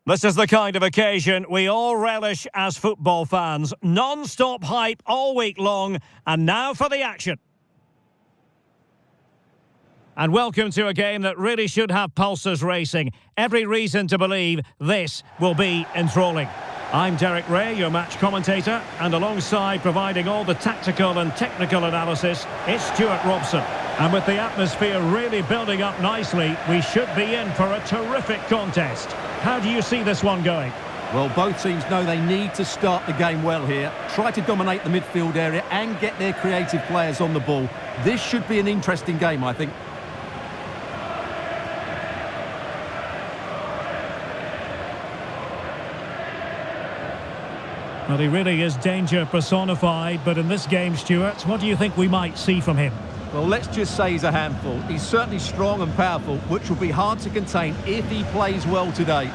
This is the kind of occasion we all relish as football fans. Non-stop hype all week long, and now for the action. And welcome to a game that really should have pulses racing. Every reason to believe this will be enthralling. I'm Derek Ray, your match commentator, and alongside providing all the tactical and technical analysis, it's Stuart Robson. And with the atmosphere really building up nicely, we should be in for a terrific contest. How do you see this one going? Well, both teams know they need to start the game well here. Try to dominate the midfield area and get their creative players on the ball. This should be an interesting game, I think. Well, he really is danger personified, but in this game, Stuart, what do you think we might see from him? Well, let's just say he's a handful. He's certainly strong and powerful, which will be hard to contain if he plays well today.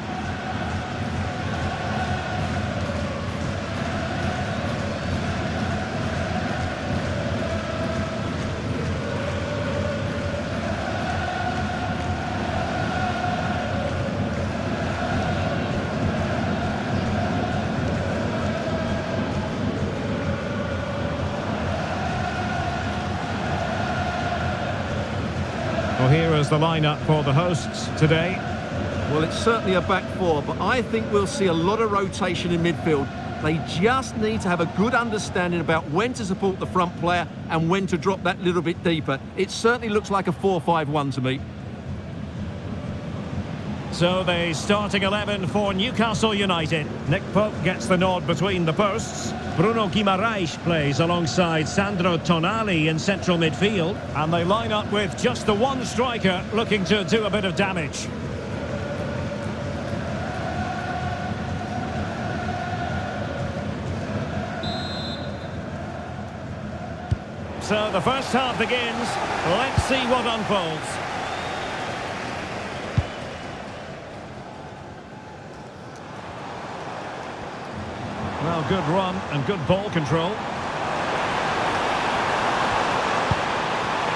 Well, here is the lineup for the hosts today. Well, it's certainly a back four, but I think we'll see a lot of rotation in midfield. They just need to have a good understanding about when to support the front player and when to drop that little bit deeper. It certainly looks like a 4-5-1 to me. So the starting 11 for Newcastle United. Nick Pope gets the nod between the posts. Bruno Guimaraes plays alongside Sandro Tonali in central midfield. And they line up with just the one striker looking to do a bit of damage. So the first half begins. Let's see what unfolds. Well, good run and good ball control.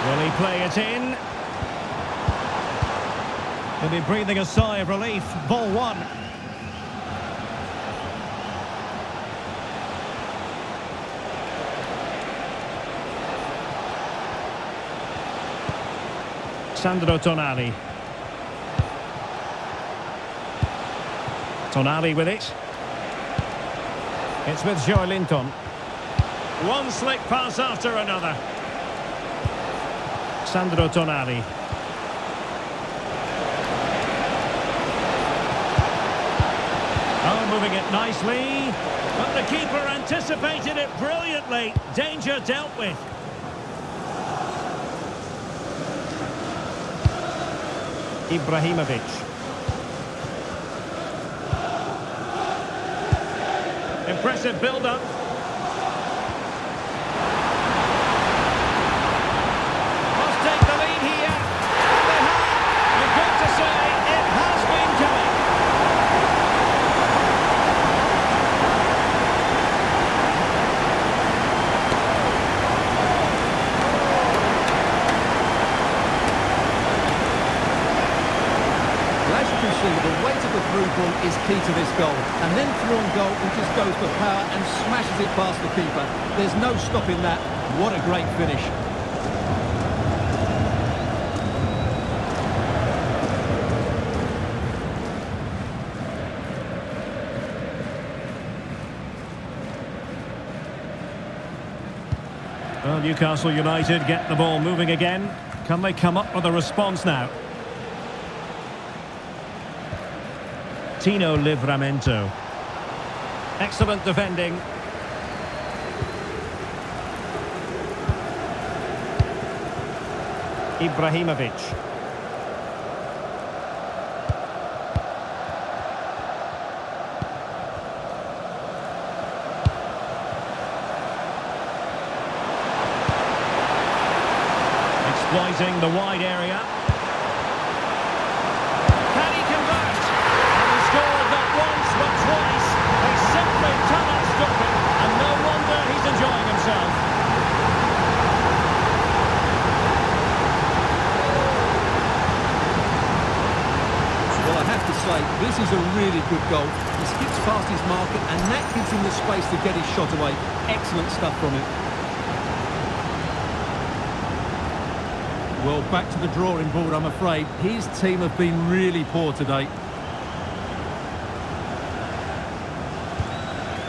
Will he play it in? He'll be breathing a sigh of relief. Ball one. Sandro Tonali. Tonali with it. It's with Joe Linton. One slick pass after another. Sandro Tonali. Oh, moving it nicely. But the keeper anticipated it brilliantly. Danger dealt with. Ibrahimovic. Impressive build-up. Must take the lead here. They have. You've got to say it has been coming. Well, as you can see, the weight of the through ball is key to this goal. And then through on goal, he just goes for power and smashes it past the keeper. There's no stopping that. What a great finish. Well, Newcastle United get the ball moving again. Can they come up with a response now? Tino Livramento. Excellent defending. Ibrahimovic. Exploiting the wide area. Can he convert? And he scored not once but twice. They simply cannot stop him, and no wonder he's enjoying himself. Well, I have to say, This is a really good goal. He skips past his marker and that gives him the space to get his shot away. Excellent stuff from him. Well, back to the drawing board, I'm afraid. His team have been really poor today.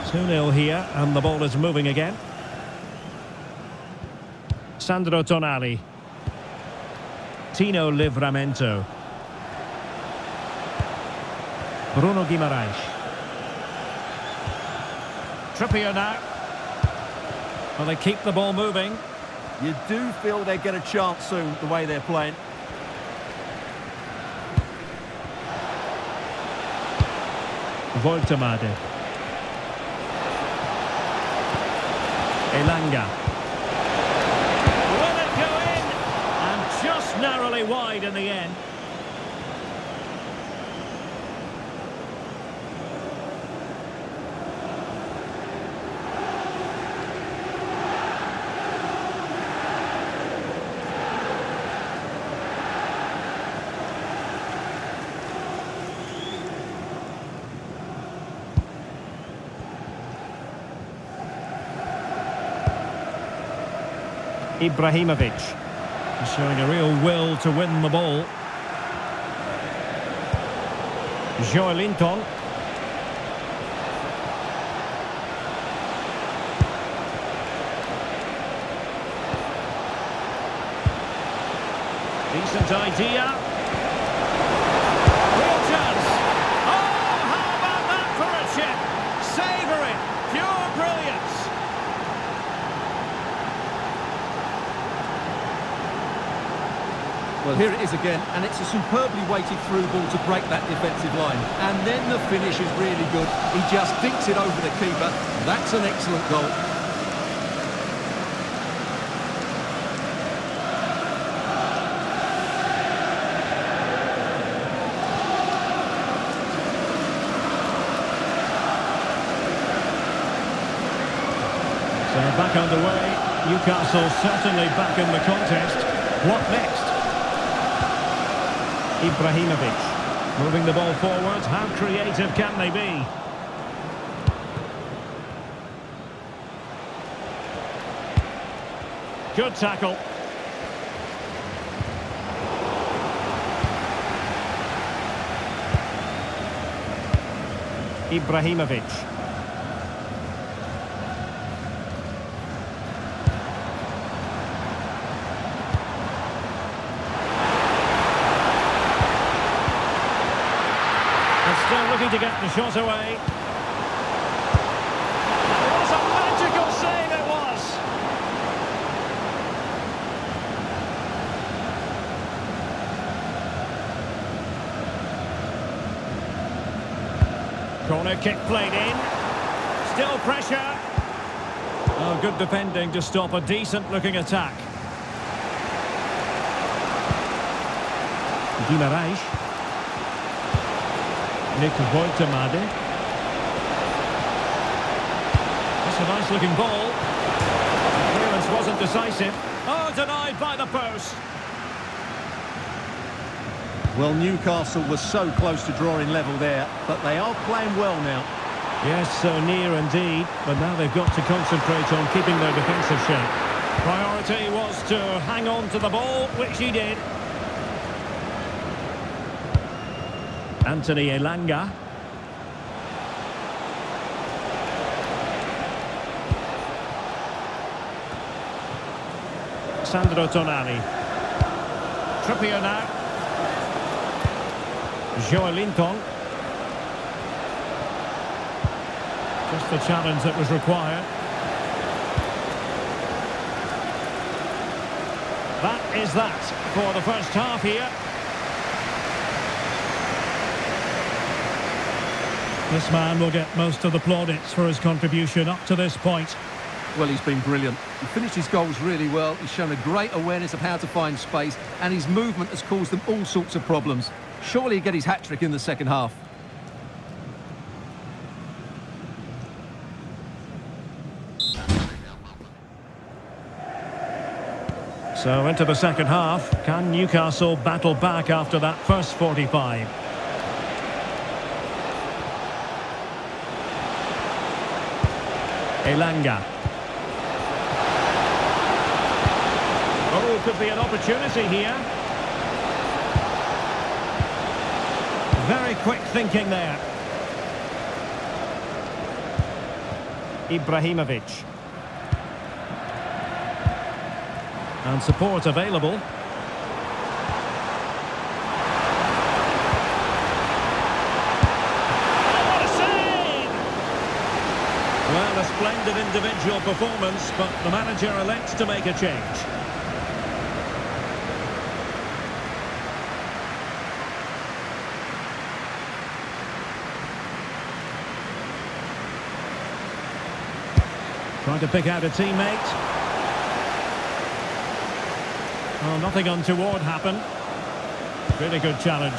2-0 here, and the ball is moving again. Sandro Tonali. Tino Livramento. Bruno Guimaraes. Trippier now. Well, they keep the ball moving. You do feel they get a chance soon, the way they're playing. Voltemade. Elanga. Will it go in? And just narrowly wide in the end. Ibrahimovic showing a real will to win the ball. Joelinton. Decent idea. Real chance. Oh, how about that for a chip? Savour it. Pure brilliance. Well, here it is again, and it's a superbly weighted through ball to break that defensive line. And then the finish is really good. He just dinks it over the keeper. That's an excellent goal. So back underway. Newcastle certainly back in the contest. What next? Ibrahimovic moving the ball forward. How creative can they be? Good tackle. Ibrahimovic. Still looking to get the shot away. It was a magical save, it was. Corner kick played in. Still pressure. Oh, good defending to stop a decent-looking attack. Guimaraes. Nick Voltemade. That's a nice-looking ball. The clearance wasn't decisive. Oh, denied by the post. Well, Newcastle was so close to drawing level there, but they are playing well now. Yes, so near indeed, but now they've got to concentrate on keeping their defensive shape. Priority was to hang on to the ball, which he did. Anthony Elanga. Sandro Tonali. Trippier now. Joelinton. Just the challenge that was required. That is that for the first half here. This man will get most of the plaudits for his contribution up to this point. Well, he's been brilliant. He finished his goals really well. He's shown a great awareness of how to find space, and his movement has caused them all sorts of problems. Surely he'll get his hat-trick in the second half. So into the second half, can Newcastle battle back after that first 45? Elanga. Oh, could be an opportunity here. Very quick thinking there. Ibrahimovic. And support available. Well, a splendid individual performance, but the manager elects to make a change. Trying to pick out a teammate. Oh, nothing untoward happened. Really good challenge.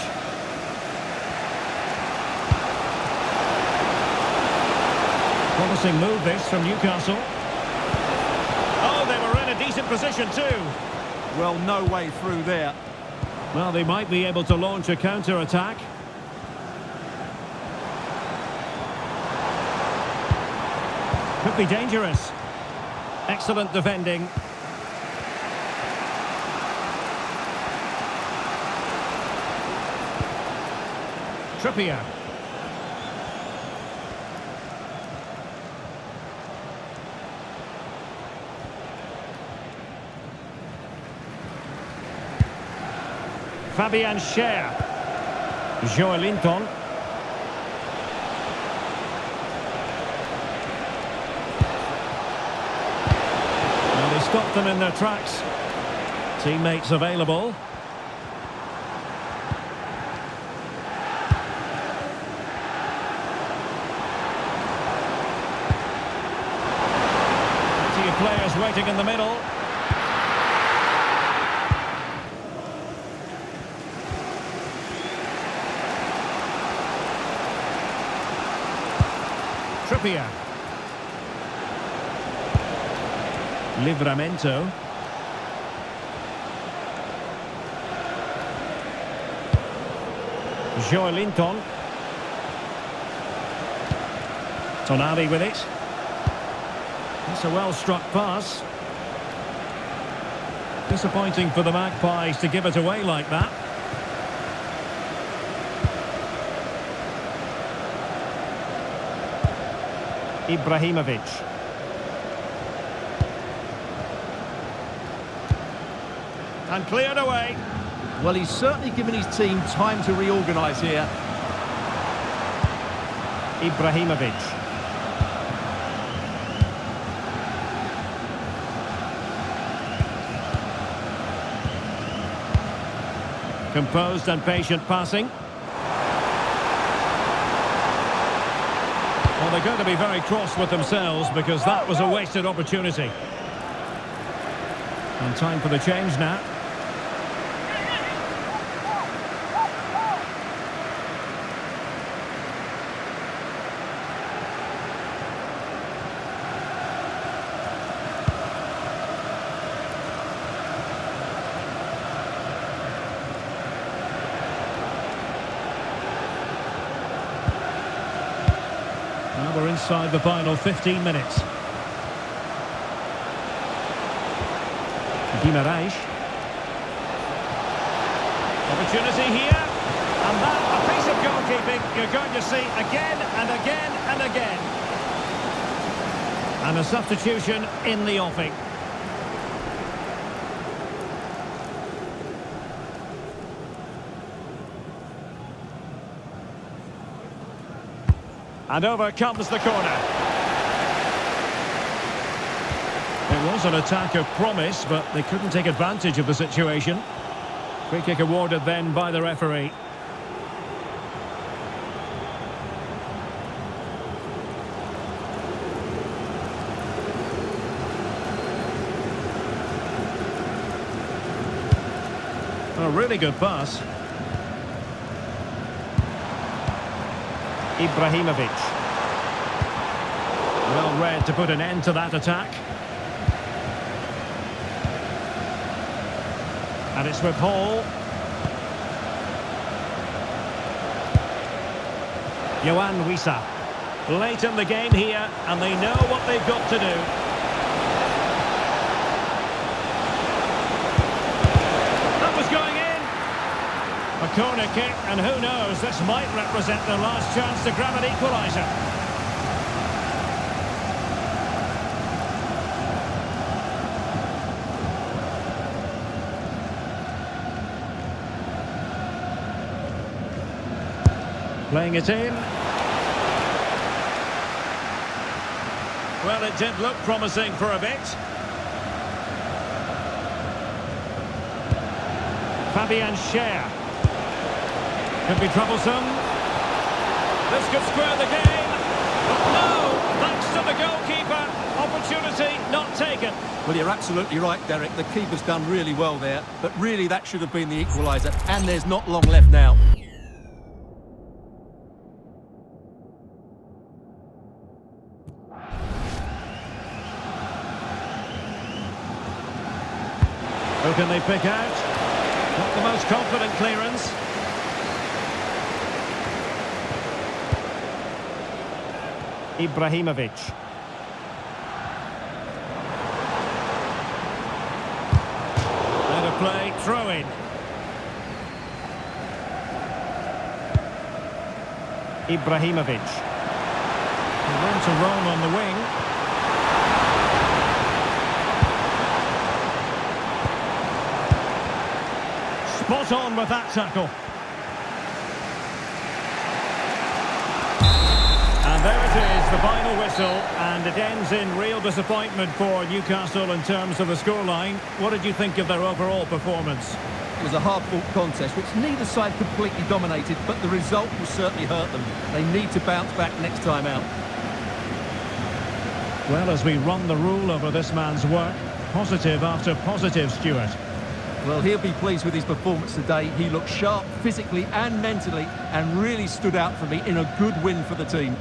Promising move this from Newcastle. Oh, they were in a decent position too. Well, no way through there. Well, they might be able to launch a counter-attack. Could be dangerous. Excellent defending. Trippier. Fabian Schär. Joelinton. Well, they stopped them in their tracks. Teammates available. Plenty of players waiting in the middle. Trippier. Livramento. Joelinton. Tonali with it. That's a well-struck pass. Disappointing for the Magpies to give it away like that. Ibrahimovic. And cleared away. Well, he's certainly given his team time to reorganise here. Ibrahimovic. Composed and patient passing. Well, they're going to be very cross with themselves because that was a wasted opportunity. And time for the change now. Now we're inside the final 15 minutes. Guimaraes. Opportunity here. And that, a piece of goalkeeping you're going to see again and again and again. And a substitution in the offing. And over comes the corner. It was an attack of promise, but they couldn't take advantage of the situation. Free kick awarded then by the referee. A really good pass. Ibrahimovic. Well read to put an end to that attack. And it's with Hall. Yohan Wissa. Late in the game here, and they know what they've got to do. That was going in. A corner kick, and who knows, this might represent their last chance to grab an equaliser. Playing it in. Well, it did look promising for a bit. Fabian Schär. Could be troublesome. This could square the game. But no, thanks to the goalkeeper. Opportunity not taken. Well, you're absolutely right, Derek. The keeper's done really well there. But really, that should have been the equaliser. And there's not long left now. Who can they pick out? Not the most confident clearance. Ibrahimovic. Out of play, throw in. Ibrahimovic. He went to roam on the wing. Spot on with that tackle. And there it is, the final whistle, and it ends in real disappointment for Newcastle in terms of the scoreline. What did you think of their overall performance? It was a hard-fought contest, which neither side completely dominated, but the result will certainly hurt them. They need to bounce back next time out. Well, as we run the rule over this man's work, positive after positive, Stuart. Well, he'll be pleased with his performance today. He looked sharp physically and mentally and really stood out for me in a good win for the team.